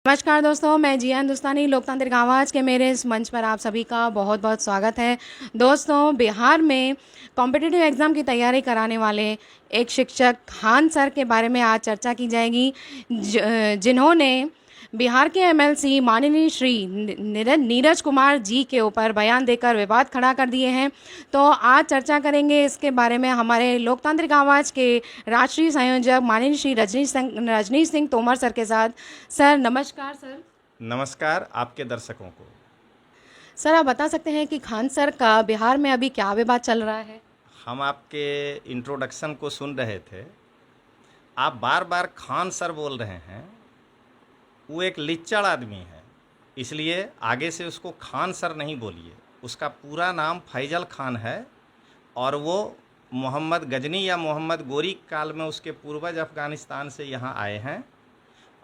नमस्कार दोस्तों, मैं जिया हिंदुस्तानी लोकतांत्रिक आवाज़ के मेरे इस मंच पर आप सभी का बहुत बहुत स्वागत है। दोस्तों, बिहार में कॉम्पिटिटिव एग्ज़ाम की तैयारी कराने वाले एक शिक्षक खान सर के बारे में आज चर्चा की जाएगी, जिन्होंने बिहार के एमएलसी माननीय श्री नीरज कुमार जी के ऊपर बयान देकर विवाद खड़ा कर दिए हैं। तो आज चर्चा करेंगे इसके बारे में हमारे लोकतांत्रिक आवाज़ के राष्ट्रीय संयोजक माननीय श्री रजनीश सिंह तोमर सर के साथ। सर नमस्कार। सर नमस्कार आपके दर्शकों को। सर, आप बता सकते हैं कि खान सर का बिहार में अभी क्या विवाद चल रहा है? हम आपके इंट्रोडक्शन को सुन रहे थे, आप बार बार खान सर बोल रहे हैं। वो एक लिच्चड़ आदमी है, इसलिए आगे से उसको खान सर नहीं बोलिए। उसका पूरा नाम फैजल खान है और वो मोहम्मद गजनी या मोहम्मद गोरी काल में उसके पूर्वज अफ़गानिस्तान से यहाँ आए हैं।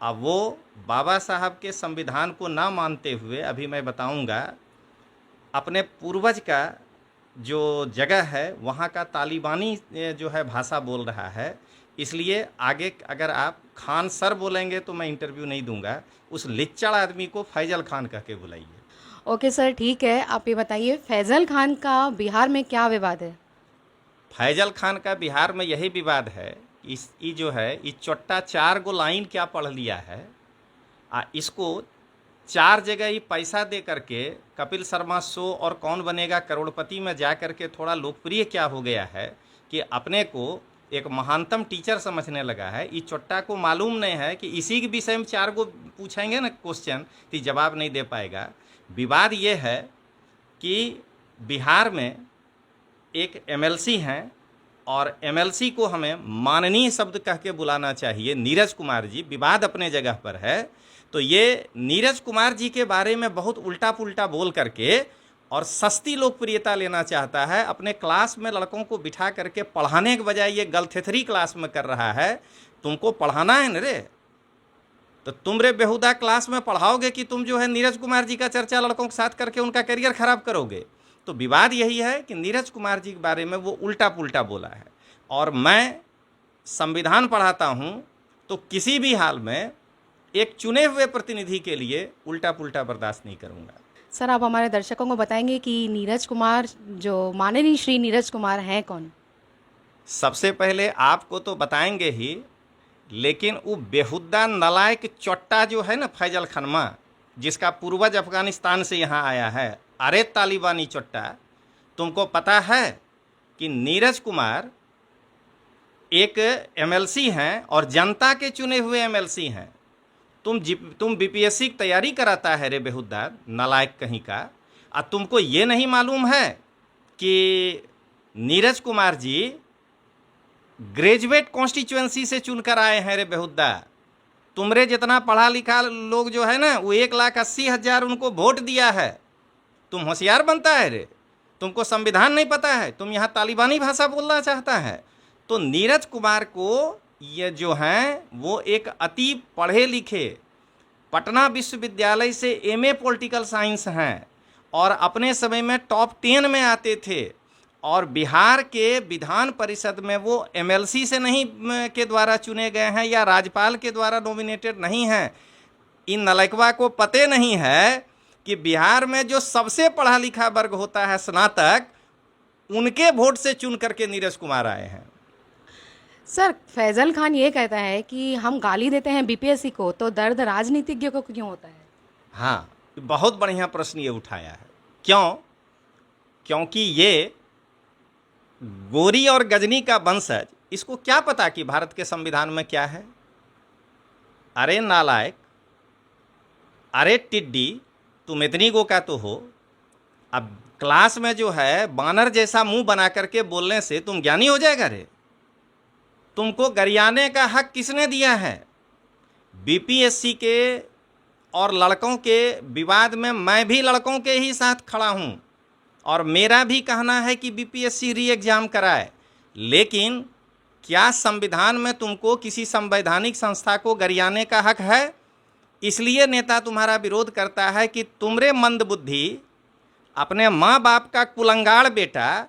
अब वो बाबा साहब के संविधान को ना मानते हुए, अभी मैं बताऊंगा, अपने पूर्वज का जो जगह है वहाँ का तालिबानी जो है भाषा बोल रहा है। इसलिए आगे अगर आप खान सर बोलेंगे तो मैं इंटरव्यू नहीं दूंगा। उस लिच्चड़ आदमी को फैजल खान कह के बुलाइए। ओके सर, ठीक है। आप ये बताइए, फैजल खान का बिहार में क्या विवाद है? फैजल खान का बिहार में यही विवाद है, ये जो है ये चोट्टा 4 गो लाइन क्या पढ़ लिया है। इसको 4 जगह ही पैसा दे करके कपिल शर्मा शो और कौन बनेगा करोड़पति में जा कर के थोड़ा लोकप्रिय क्या हो गया है कि अपने को एक महानतम टीचर समझने लगा है। इस चोट्टा को मालूम नहीं है कि इसी के विषय में 4 गो पूछेंगे ना क्वेश्चन तो जवाब नहीं दे पाएगा। विवाद ये है कि बिहार में एक एमएलसी हैं और एमएलसी को हमें माननीय शब्द कह के बुलाना चाहिए। नीरज कुमार जी विवाद अपने जगह पर है, तो ये नीरज कुमार जी के बारे में बहुत उल्टा पुल्टा बोल करके और सस्ती लोकप्रियता लेना चाहता है। अपने क्लास में लड़कों को बिठा करके पढ़ाने के बजाय ये गलथेथरी क्लास में कर रहा है। तुमको पढ़ाना है न रे, तो तुम रे बेहुदा क्लास में पढ़ाओगे कि तुम जो है नीरज कुमार जी का चर्चा लड़कों के साथ करके उनका करियर खराब करोगे। तो विवाद यही है कि नीरज कुमार जी के बारे में वो उल्टा पुल्टा बोला है। और मैं संविधान पढ़ाता हूँ तो किसी भी हाल में एक चुने हुए प्रतिनिधि के लिए उल्टा पुल्टा बर्दाश्त नहीं करूँगा। सर, आप हमारे दर्शकों को बताएंगे कि नीरज कुमार, जो माननीय श्री नीरज कुमार हैं, कौन? सबसे पहले आपको तो बताएंगे ही, लेकिन वो बेहुदा नलायक चोट्टा जो है ना फैजल खनमा, जिसका पूर्वज अफगानिस्तान से यहाँ आया है, अरे तालिबानी चोट्टा, तुमको पता है कि नीरज कुमार एक एमएलसी हैं और जनता के चुने हुए एमएलसी हैं। तुम बीपीएससी की तैयारी कराता है रे बेहुदा नालायक कहीं का। तुमको ये नहीं मालूम है कि नीरज कुमार जी ग्रेजुएट कॉन्स्टिट्यूएंसी से चुनकर आए हैं रे बेहुदा। तुमरे जितना पढ़ा लिखा लोग जो है ना, वो 1,80,000 उनको वोट दिया है। तुम होशियार बनता है रे, तुमको संविधान नहीं पता है, तुम यहाँ तालिबानी भाषा बोलना चाहता है। तो नीरज कुमार को ये जो हैं वो एक अति पढ़े लिखे पटना विश्वविद्यालय से एमए पॉलिटिकल साइंस हैं और अपने समय में टॉप 10 में आते थे। और बिहार के विधान परिषद में वो एमएलसी से नहीं के द्वारा चुने गए हैं या राज्यपाल के द्वारा नॉमिनेटेड नहीं हैं। इन नलकवा को पते नहीं है कि बिहार में जो सबसे पढ़ा लिखा वर्ग होता है स्नातक, उनके वोट से चुन करके नीरज कुमार आए हैं। सर, फैजल खान ये कहता है कि हम गाली देते हैं बीपीएससी को, तो दर्द राजनीतिज्ञ को क्यों होता है? हाँ, बहुत बढ़िया प्रश्न ये उठाया है। क्यों? क्योंकि ये गोरी और गजनी का वंशज, इसको क्या पता कि भारत के संविधान में क्या है। अरे नालायक, अरे टिड्डी, तुम इतनी गो का तो हो। अब क्लास में जो है बानर जैसा मुंह बना करके बोलने से तुम ज्ञानी हो जाएगा रे? तुमको गरियाने का हक किसने दिया है? बीपीएससी के और लड़कों के विवाद में मैं भी लड़कों के ही साथ खड़ा हूं और मेरा भी कहना है कि बीपीएससी री एग्जाम कराए। लेकिन क्या संविधान में तुमको किसी संवैधानिक संस्था को गरियाने का हक है? इसलिए नेता तुम्हारा विरोध करता है कि तुमरे मंदबुद्धि, अपने माँ बाप का कुलंगाड़ बेटा,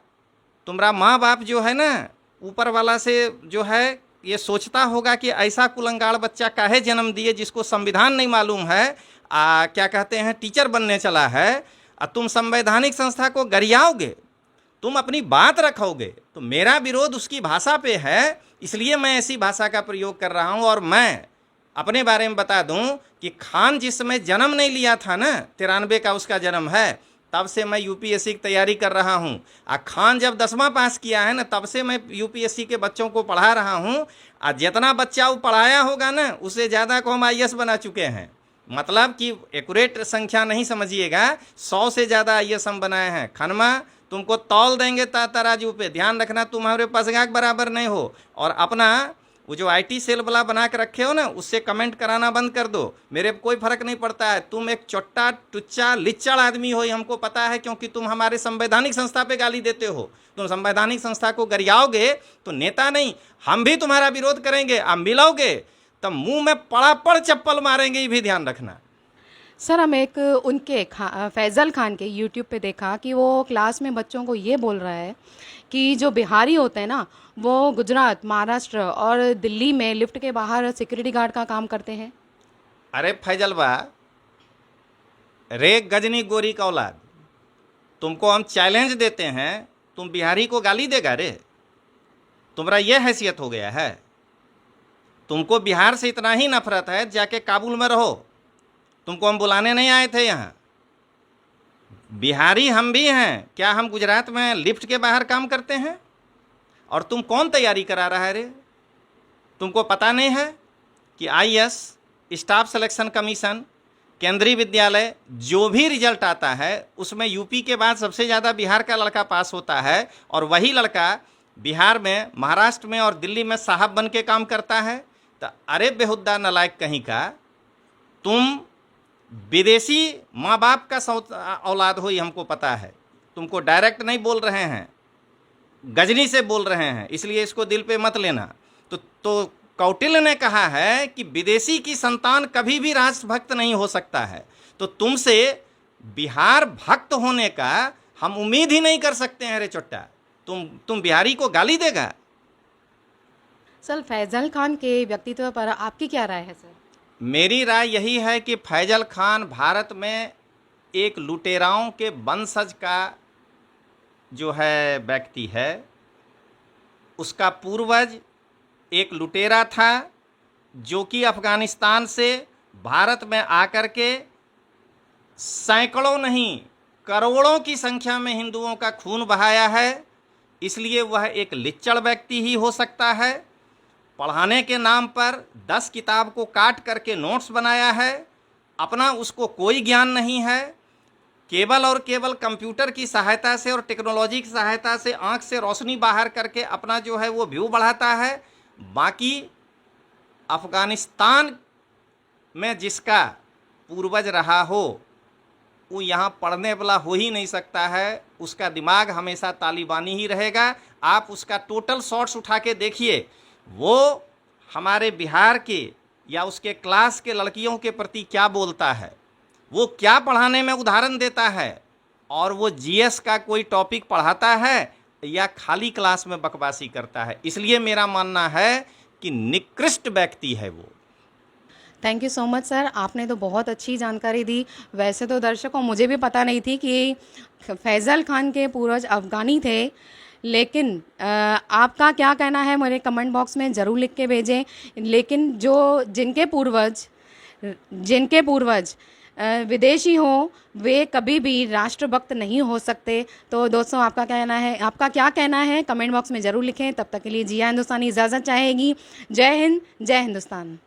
तुम्हारा माँ बाप जो है ना ऊपर वाला से जो है ये सोचता होगा कि ऐसा कुलंगाड़ बच्चा काहे जन्म दिए जिसको संविधान नहीं मालूम है, क्या कहते हैं, टीचर बनने चला है, तुम संवैधानिक संस्था को गरियाओगे, तुम अपनी बात रखोगे। तो मेरा विरोध उसकी भाषा पे है, इसलिए मैं ऐसी भाषा का प्रयोग कर रहा हूँ। और मैं अपने बारे में बता दूं कि खान जिस समय जन्म नहीं लिया था ना, 93 का उसका जन्म है, तब से मैं यूपीएससी की तैयारी कर रहा हूँ। खान जब 10वां पास किया है ना, तब से मैं यूपीएससी के बच्चों को पढ़ा रहा हूँ। जितना बच्चा वो पढ़ाया होगा ना, उससे ज़्यादा को हम आईएएस बना चुके हैं। मतलब कि एक्यूरेट संख्या नहीं समझिएगा, 100 से ज़्यादा आईएएस हम बनाए हैं। खनमा तुमको तौल देंगे तराजू पे, ध्यान रखना तुम्हारे पास गाक बराबर नहीं हो। और अपना वो जो आईटी सेल वाला बना के रखे हो ना, उससे कमेंट कराना बंद कर दो, मेरे कोई फर्क नहीं पड़ता है। तुम एक चोट्टा टुच्चा लिच्चड़ आदमी हो, हमको पता है, क्योंकि तुम हमारे संवैधानिक संस्था पे गाली देते हो। तुम संवैधानिक संस्था को गरियाओगे तो नेता नहीं, हम भी तुम्हारा विरोध करेंगे। आप मिलोगे तब मुंह में पड़ चप्पल मारेंगे, ये भी ध्यान रखना। सर, हम एक उनके फैज़ल खान के यूट्यूब पे देखा कि वो क्लास में बच्चों को ये बोल रहा है कि जो बिहारी होते हैं ना, वो गुजरात, महाराष्ट्र और दिल्ली में लिफ्ट के बाहर सिक्योरिटी गार्ड का काम करते हैं। अरे फैजल बा, रे गजनी गोरी का औलाद, तुमको हम चैलेंज देते हैं, तुम बिहारी को गाली देगा रे? तुम्हारा ये हैसियत हो गया है? तुमको बिहार से इतना ही नफरत है, जाके काबुल में रहो। तुमको हम बुलाने नहीं आए थे यहाँ। बिहारी हम भी हैं, क्या हम गुजरात में लिफ्ट के बाहर काम करते हैं? और तुम कौन तैयारी करा रहा है रे? तुमको पता नहीं है कि आईएएस, स्टाफ सिलेक्शन कमीशन, केंद्रीय विद्यालय, जो भी रिजल्ट आता है उसमें यूपी के बाद सबसे ज़्यादा बिहार का लड़का पास होता है, और वही लड़का बिहार में, महाराष्ट्र में और दिल्ली में साहब बन के काम करता है। तो अरे बेहुद्दा नलायक कहीं का, तुम विदेशी माँ बाप का औलाद हो, ये हमको पता है। तुमको डायरेक्ट नहीं बोल रहे हैं, गजनी से बोल रहे हैं, इसलिए इसको दिल पे मत लेना। तो कौटिल्य ने कहा है कि विदेशी की संतान कभी भी राष्ट्रभक्त नहीं हो सकता है। तो तुमसे बिहार भक्त होने का हम उम्मीद ही नहीं कर सकते हैं रे चोट्टा। तुम बिहारी को गाली देगा? सर, फैज़ल खान के व्यक्तित्व पर आपकी क्या राय है सर? मेरी राय यही है कि फैजल खान भारत में एक लुटेराओं के वंशज का जो है व्यक्ति है। उसका पूर्वज एक लुटेरा था जो कि अफ़गानिस्तान से भारत में आकर के सैकड़ों नहीं करोड़ों की संख्या में हिंदुओं का खून बहाया है। इसलिए वह एक लिच्चड़ व्यक्ति ही हो सकता है। पढ़ाने के नाम पर 10 किताब को काट करके नोट्स बनाया है, अपना उसको कोई ज्ञान नहीं है। केवल और केवल कंप्यूटर की सहायता से और टेक्नोलॉजी की सहायता से आंख से रोशनी बाहर करके अपना जो है वो व्यू बढ़ाता है। बाकी अफ़गानिस्तान में जिसका पूर्वज रहा हो वो यहाँ पढ़ने वाला हो ही नहीं सकता है। उसका दिमाग हमेशा तालिबानी ही रहेगा। आप उसका टोटल शॉट्स उठा के देखिए, वो हमारे बिहार के या उसके क्लास के लड़कियों के प्रति क्या बोलता है, वो क्या पढ़ाने में उदाहरण देता है, और वो जीएस का कोई टॉपिक पढ़ाता है या खाली क्लास में बकवासी करता है। इसलिए मेरा मानना है कि निकृष्ट व्यक्ति है वो। Thank you so much sir, आपने तो बहुत अच्छी जानकारी दी। वैसे तो दर्शकों, मुझे भी पता नहीं थी कि फैज़ल खान के पूर्वज अफ़गानी थे, लेकिन आपका क्या कहना है मेरे कमेंट बॉक्स में ज़रूर लिख के भेजें। लेकिन जिनके पूर्वज विदेशी हों, वे कभी भी राष्ट्रभक्त नहीं हो सकते। तो दोस्तों, आपका क्या कहना है कमेंट बॉक्स में ज़रूर लिखें। तब तक के लिए जिया हिंदुस्तानी इजाज़त चाहेगी। जय हिंद, जय हिंदुस्तान।